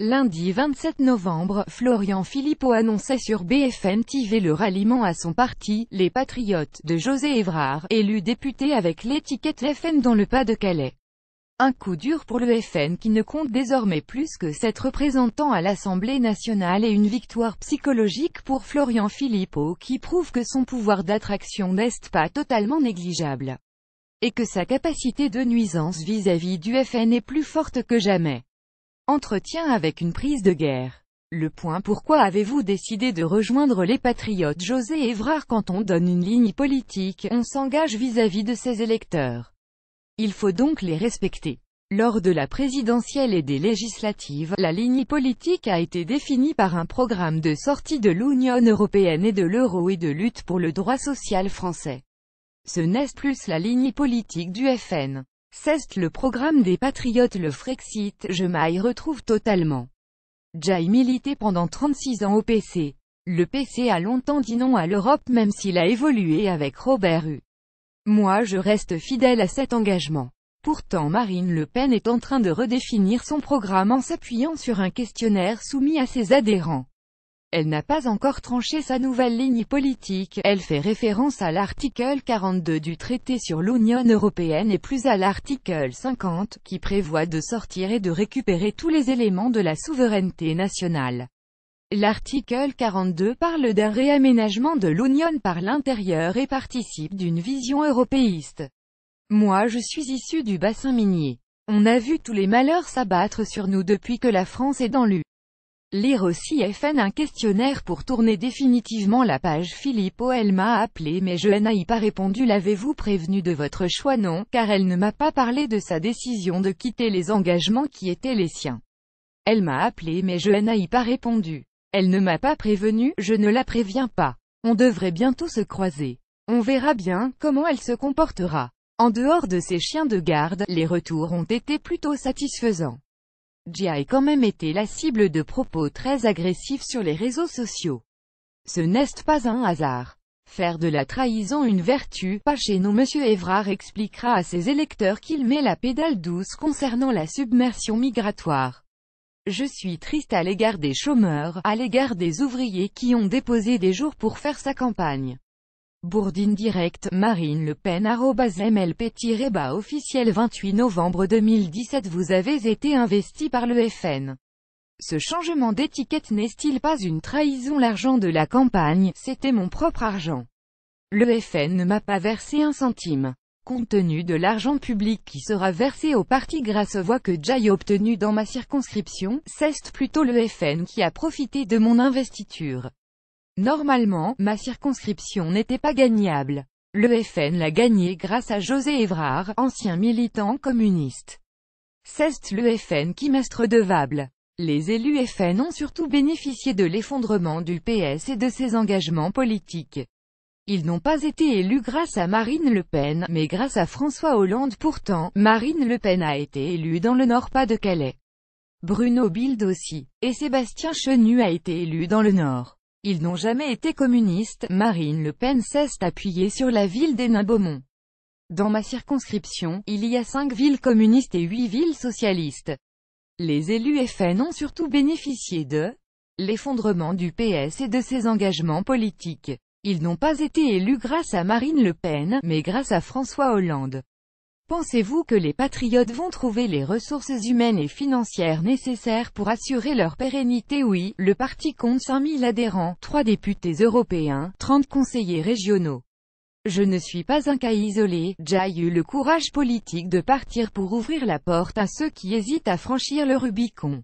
Lundi 27 novembre, Florian Philippot annonçait sur BFM TV le ralliement à son parti, les Patriotes, de José Évrard, élu député avec l'étiquette FN dans le Pas-de-Calais. Un coup dur pour le FN qui ne compte désormais plus que 7 représentants à l'Assemblée nationale et une victoire psychologique pour Florian Philippot qui prouve que son pouvoir d'attraction n'est pas totalement négligeable. Et que sa capacité de nuisance vis-à-vis du FN est plus forte que jamais. Entretien avec une prise de guerre. Le point: pourquoi avez-vous décidé de rejoindre les Patriotes? José Évrard: quand on donne une ligne politique, on s'engage vis-à-vis de ses électeurs. Il faut donc les respecter. Lors de la présidentielle et des législatives, la ligne politique a été définie par un programme de sortie de l'Union européenne et de l'euro et de lutte pour le droit social français. Ce n'est plus la ligne politique du FN. C'est le programme des Patriotes. Le Frexit, je m'y retrouve totalement. J'ai milité pendant 36 ans au PC. Le PC a longtemps dit non à l'Europe même s'il a évolué avec Robert Hue. Moi je reste fidèle à cet engagement. Pourtant Marine Le Pen est en train de redéfinir son programme en s'appuyant sur un questionnaire soumis à ses adhérents. Elle n'a pas encore tranché sa nouvelle ligne politique, elle fait référence à l'article 42 du traité sur l'Union européenne et plus à l'article 50, qui prévoit de sortir et de récupérer tous les éléments de la souveraineté nationale. L'article 42 parle d'un réaménagement de l'Union par l'intérieur et participe d'une vision européiste. Moi je suis issu du bassin minier. On a vu tous les malheurs s'abattre sur nous depuis que la France est dans l'U. Lire aussi FN, un questionnaire pour tourner définitivement la page. Philippot: elle m'a appelé mais je n'ai pas répondu. L'avez-vous prévenu de votre choix? Non, car elle ne m'a pas parlé de sa décision de quitter les engagements qui étaient les siens. Elle m'a appelé mais je n'ai pas répondu. Elle ne m'a pas prévenu, je ne la préviens pas. On devrait bientôt se croiser. On verra bien comment elle se comportera. En dehors de ses chiens de garde, les retours ont été plutôt satisfaisants. J'ai quand même été la cible de propos très agressifs sur les réseaux sociaux. Ce n'est pas un hasard. Faire de la trahison une vertu, pas chez nous. Monsieur Évrard expliquera à ses électeurs qu'il met la pédale douce concernant la submersion migratoire. Je suis triste à l'égard des chômeurs, à l'égard des ouvriers qui ont déposé des jours pour faire sa campagne. Bourdine direct, Marine Le Pen @mlp-bas officiel 28 novembre 2017. Vous avez été investi par le FN. Ce changement d'étiquette n'est-il pas une trahison? L'argent de la campagne, c'était mon propre argent. Le FN ne m'a pas versé un centime. Compte tenu de l'argent public qui sera versé au parti grâce aux voix que j'ai obtenues dans ma circonscription, c'est plutôt le FN qui a profité de mon investiture. Normalement, ma circonscription n'était pas gagnable. Le FN l'a gagnée grâce à José Évrard, ancien militant communiste. C'est le FN qui m'est redevable. Les élus FN ont surtout bénéficié de l'effondrement du PS et de ses engagements politiques. Ils n'ont pas été élus grâce à Marine Le Pen, mais grâce à François Hollande. Pourtant, Marine Le Pen a été élue dans le Nord Pas-de-Calais. Bruno Bilde aussi. Et Sébastien Chenu a été élu dans le Nord. Ils n'ont jamais été communistes. Marine Le Pen s'est appuyée sur la ville d'Hénin-Beaumont. Dans ma circonscription, il y a 5 villes communistes et 8 villes socialistes. Les élus FN ont surtout bénéficié de l'effondrement du PS et de ses engagements politiques. Ils n'ont pas été élus grâce à Marine Le Pen, mais grâce à François Hollande. Pensez-vous que les Patriotes vont trouver les ressources humaines et financières nécessaires pour assurer leur pérennité? Oui, le parti compte 5000 adhérents, 3 députés européens, 30 conseillers régionaux. Je ne suis pas un cas isolé, j'ai eu le courage politique de partir pour ouvrir la porte à ceux qui hésitent à franchir le Rubicon.